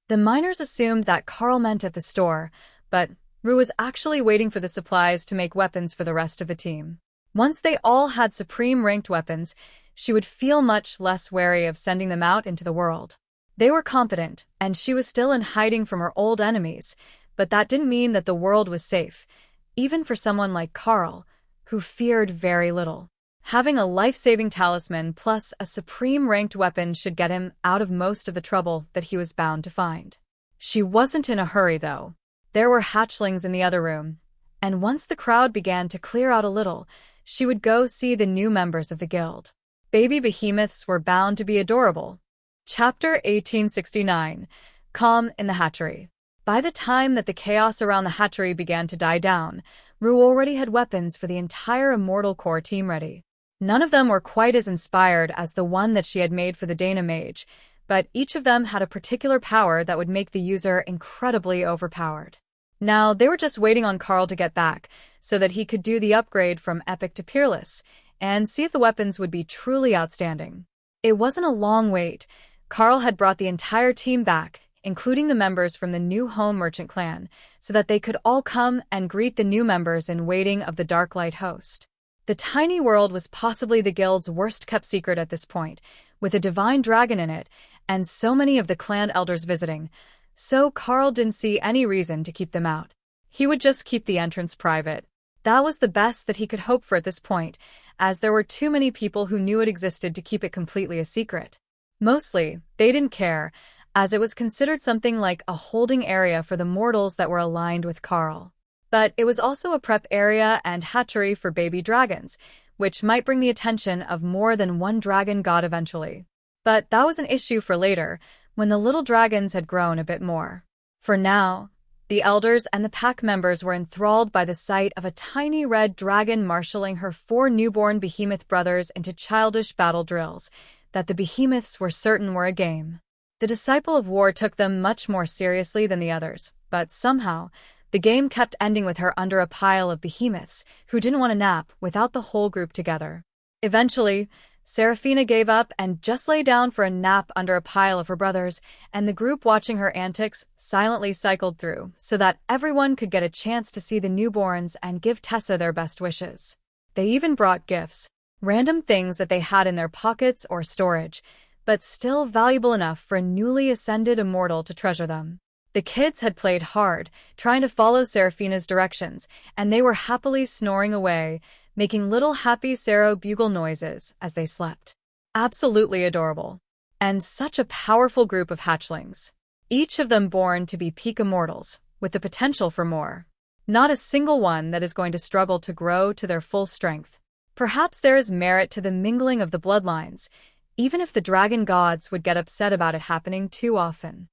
The miners assumed that Carl meant at the store, but Rue was actually waiting for the supplies to make weapons for the rest of the team. Once they all had supreme-ranked weapons, she would feel much less wary of sending them out into the world. They were competent, and she was still in hiding from her old enemies, but that didn't mean that the world was safe, even for someone like Carl, who feared very little. Having a life-saving talisman plus a supreme-ranked weapon should get him out of most of the trouble that he was bound to find. She wasn't in a hurry, though. There were hatchlings in the other room, and once the crowd began to clear out a little, she would go see the new members of the guild. Baby behemoths were bound to be adorable. Chapter 1869. Calm in the Hatchery. By the time that the chaos around the hatchery began to die down, Rue already had weapons for the entire Immortal Core team ready. None of them were quite as inspired as the one that she had made for the Dana Mage, but each of them had a particular power that would make the user incredibly overpowered. Now, they were just waiting on Carl to get back, so that he could do the upgrade from Epic to Peerless, and see if the weapons would be truly outstanding. It wasn't a long wait. Carl had brought the entire team back, including the members from the new home merchant clan, so that they could all come and greet the new members in waiting of the Darklight host. The tiny world was possibly the guild's worst-kept secret at this point, with a divine dragon in it, and so many of the clan elders visiting, so Carl didn't see any reason to keep them out. He would just keep the entrance private. That was the best that he could hope for at this point, as there were too many people who knew it existed to keep it completely a secret. Mostly, they didn't care, as it was considered something like a holding area for the mortals that were aligned with Carl. But it was also a prep area and hatchery for baby dragons, which might bring the attention of more than one dragon god eventually. But that was an issue for later, when the little dragons had grown a bit more. For now, the elders and the pack members were enthralled by the sight of a tiny red dragon marshalling her 4 newborn behemoth brothers into childish battle drills, that the behemoths were certain were a game. The Disciple of War took them much more seriously than the others, but somehow, the game kept ending with her under a pile of behemoths who didn't want to nap without the whole group together. Eventually, Seraphina gave up and just lay down for a nap under a pile of her brothers, and the group watching her antics silently cycled through so that everyone could get a chance to see the newborns and give Tessa their best wishes. They even brought gifts, random things that they had in their pockets or storage, but still valuable enough for a newly ascended immortal to treasure them. The kids had played hard, trying to follow Seraphina's directions, and they were happily snoring away, making little happy Sero bugle noises as they slept. Absolutely adorable. And such a powerful group of hatchlings. Each of them born to be peak immortals, with the potential for more. Not a single one that is going to struggle to grow to their full strength. Perhaps there is merit to the mingling of the bloodlines, even if the dragon gods would get upset about it happening too often.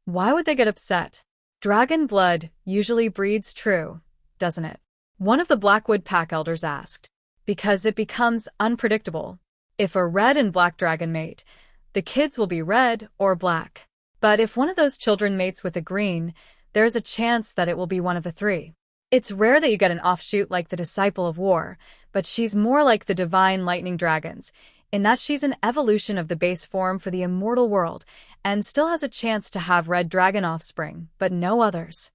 Why would they get upset? Dragon blood usually breeds true, doesn't it? One of the Blackwood pack elders asked. Because it becomes unpredictable. If a red and black dragon mate, the kids will be red or black. But if one of those children mates with a green, there's a chance that it will be one of the 3. It's rare that you get an offshoot like the Disciple of War, but she's more like the divine lightning dragons, in that she's an evolution of the base form for the immortal world, and still has a chance to have red dragon offspring, but no others.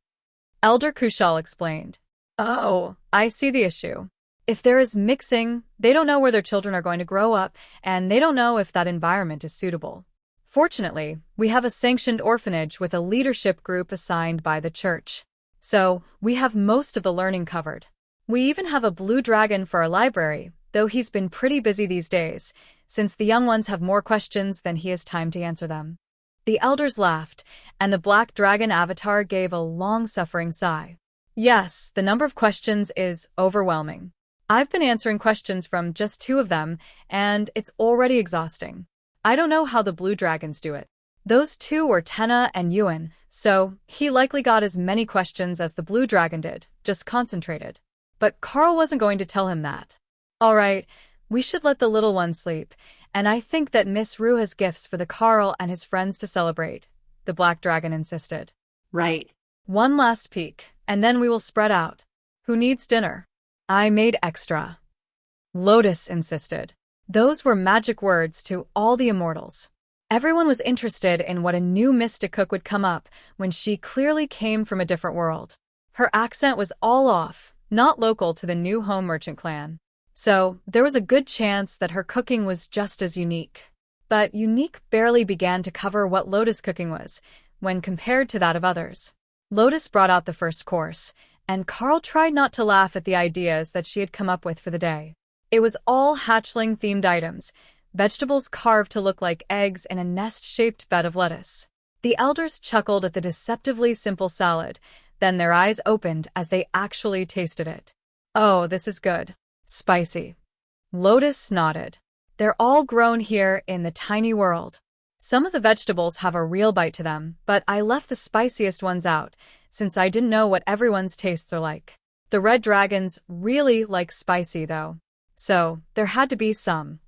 Elder Kushal explained. Oh, I see the issue. If there is mixing, they don't know where their children are going to grow up, and they don't know if that environment is suitable. Fortunately, we have a sanctioned orphanage with a leadership group assigned by the church. So, we have most of the learning covered. We even have a blue dragon for our library, though he's been pretty busy these days, since the young ones have more questions than he has time to answer them. The elders laughed, and the black dragon avatar gave a long-suffering sigh. Yes, the number of questions is overwhelming. I've been answering questions from just 2 of them, and it's already exhausting. I don't know how the blue dragons do it. Those 2 were Tenna and Yuan, so he likely got as many questions as the blue dragon did, just concentrated. But Carl wasn't going to tell him that. All right, we should let the little one sleep, and I think that Miss Rue has gifts for the Carl and his friends to celebrate, the black dragon insisted. Right. One last peek, and then we will spread out. Who needs dinner? I made extra. Lotus insisted. Those were magic words to all the immortals. Everyone was interested in what a new mystic cook would come up when she clearly came from a different world. Her accent was all off, not local to the new home merchant clan. So, there was a good chance that her cooking was just as unique. But unique barely began to cover what Lotus' cooking was, when compared to that of others. Lotus brought out the first course, and Carl tried not to laugh at the ideas that she had come up with for the day. It was all hatchling-themed items, vegetables carved to look like eggs in a nest-shaped bed of lettuce. The elders chuckled at the deceptively simple salad, then their eyes opened as they actually tasted it. Oh, this is good. Spicy. Lotus nodded. They're all grown here in the tiny world. Some of the vegetables have a real bite to them, but I left the spiciest ones out, since I didn't know what everyone's tastes are like. The red dragons really like spicy, though. So, there had to be some.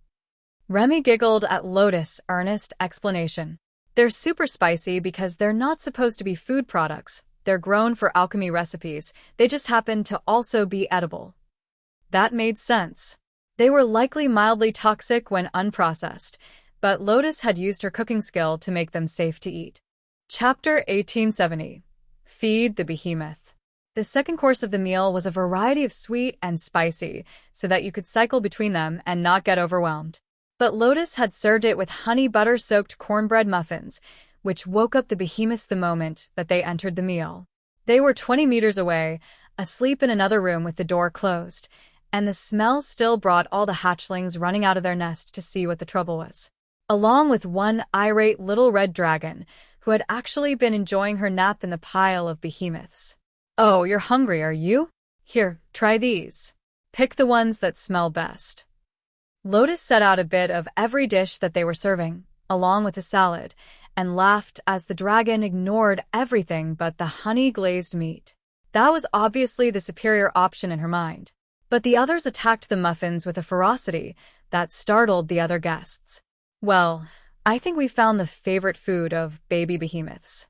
Remy giggled at Lotus' earnest explanation. They're super spicy because they're not supposed to be food products. They're grown for alchemy recipes. They just happen to also be edible. That made sense. They were likely mildly toxic when unprocessed, but Lotus had used her cooking skill to make them safe to eat. Chapter 1870. Feed the Behemoth. The second course of the meal was a variety of sweet and spicy, so that you could cycle between them and not get overwhelmed. But Lotus had served it with honey butter-soaked cornbread muffins, which woke up the behemoths the moment that they entered the meal. They were 20 meters away, asleep in another room with the door closed, and the smell still brought all the hatchlings running out of their nest to see what the trouble was. Along with one irate little red dragon, who had actually been enjoying her nap in the pile of behemoths. Oh, you're hungry, are you? Here, try these. Pick the ones that smell best. Lotus set out a bit of every dish that they were serving, along with the salad, and laughed as the dragon ignored everything but the honey-glazed meat. That was obviously the superior option in her mind. But the others attacked the muffins with a ferocity that startled the other guests. Well, I think we found the favorite food of baby behemoths.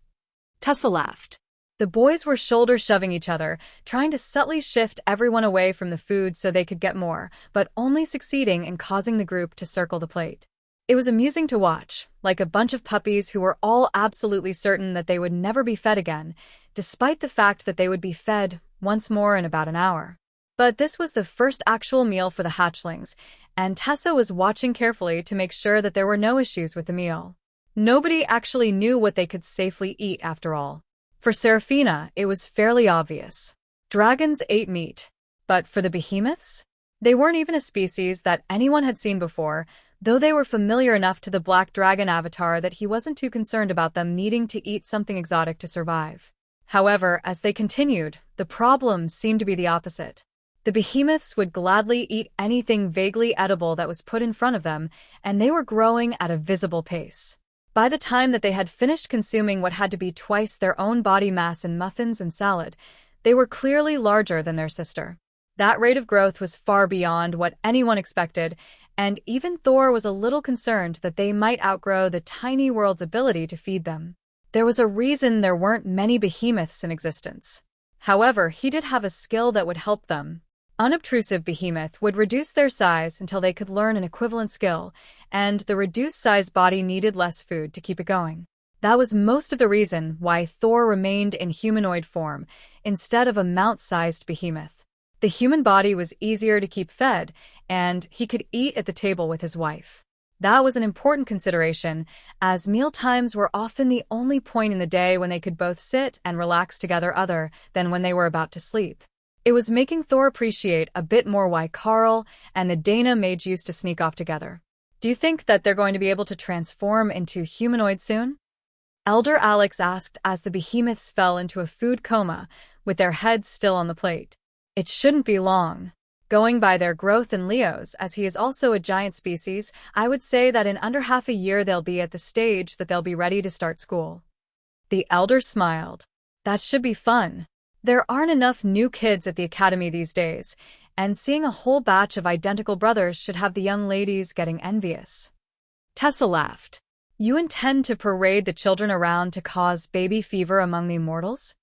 Tessa laughed. The boys were shoulder-shoving each other, trying to subtly shift everyone away from the food so they could get more, but only succeeding in causing the group to circle the plate. It was amusing to watch, like a bunch of puppies who were all absolutely certain that they would never be fed again, despite the fact that they would be fed once more in about an hour. But this was the first actual meal for the hatchlings, and Tessa was watching carefully to make sure that there were no issues with the meal. Nobody actually knew what they could safely eat after all. For Seraphina, it was fairly obvious. Dragons ate meat. But for the behemoths? They weren't even a species that anyone had seen before, though they were familiar enough to the Black Dragon avatar that he wasn't too concerned about them needing to eat something exotic to survive. However, as they continued, the problem seemed to be the opposite. The behemoths would gladly eat anything vaguely edible that was put in front of them, and they were growing at a visible pace. By the time that they had finished consuming what had to be twice their own body mass in muffins and salad, they were clearly larger than their sister. That rate of growth was far beyond what anyone expected, and even Thor was a little concerned that they might outgrow the tiny world's ability to feed them. There was a reason there weren't many behemoths in existence. However, he did have a skill that would help them. Unobtrusive behemoth would reduce their size until they could learn an equivalent skill, and the reduced-size body needed less food to keep it going. That was most of the reason why Thor remained in humanoid form, instead of a mount-sized behemoth. The human body was easier to keep fed, and he could eat at the table with his wife. That was an important consideration, as mealtimes were often the only point in the day when they could both sit and relax together other than when they were about to sleep. It was making Thor appreciate a bit more why Carl and the Dana mage used to sneak off together. Do you think that they're going to be able to transform into humanoid soon? Elder Alex asked as the behemoths fell into a food coma, with their heads still on the plate. It shouldn't be long. Going by their growth and Leo's, as he is also a giant species, I would say that in under half a year they'll be at the stage that they'll be ready to start school. The elder smiled. That should be fun. There aren't enough new kids at the academy these days, and seeing a whole batch of identical brothers should have the young ladies getting envious. Tessa laughed. You intend to parade the children around to cause baby fever among the immortals?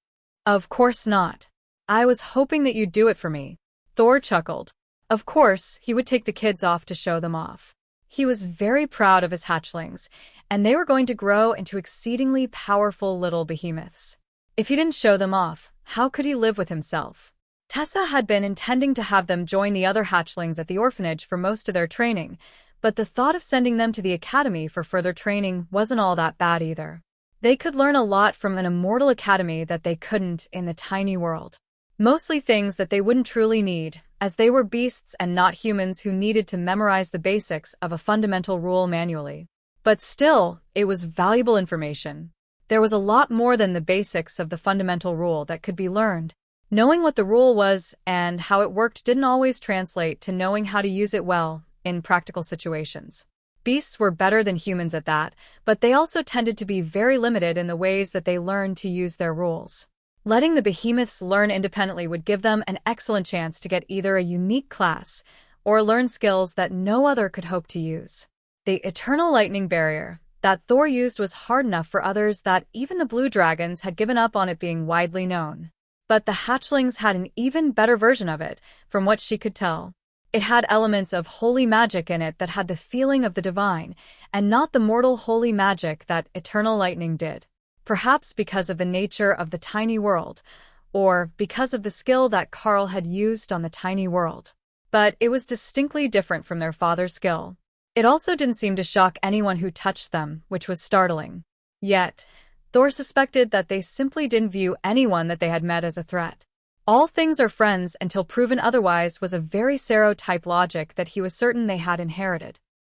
Of course not. I was hoping that you'd do it for me. Thor chuckled. Of course, he would take the kids off to show them off. He was very proud of his hatchlings, and they were going to grow into exceedingly powerful little behemoths. If he didn't show them off, How could he live with himself? Tessa had been intending to have them join the other hatchlings at the orphanage for most of their training, but the thought of sending them to the academy for further training wasn't all that bad either. They could learn a lot from an immortal academy that they couldn't in the tiny world. Mostly things that they wouldn't truly need, as they were beasts and not humans who needed to memorize the basics of a fundamental rule manually. But still, it was valuable information. There was a lot more than the basics of the fundamental rule that could be learned. Knowing what the rule was and how it worked didn't always translate to knowing how to use it well in practical situations. Beasts were better than humans at that, but they also tended to be very limited in the ways that they learned to use their rules. Letting the behemoths learn independently would give them an excellent chance to get either a unique class or learn skills that no other could hope to use. The Eternal Lightning Barrier that Thor used was hard enough for others that even the Blue Dragons had given up on it being widely known. But the hatchlings had an even better version of it, from what she could tell. It had elements of holy magic in it that had the feeling of the divine, and not the mortal holy magic that Eternal Lightning did. Perhaps because of the nature of the tiny world, or because of the skill that Carl had used on the tiny world. But it was distinctly different from their father's skill. It also didn't seem to shock anyone who touched them, which was startling. Yet, Thor suspected that they simply didn't view anyone that they had met as a threat. All things are friends until proven otherwise was a very Sero-type logic that he was certain they had inherited.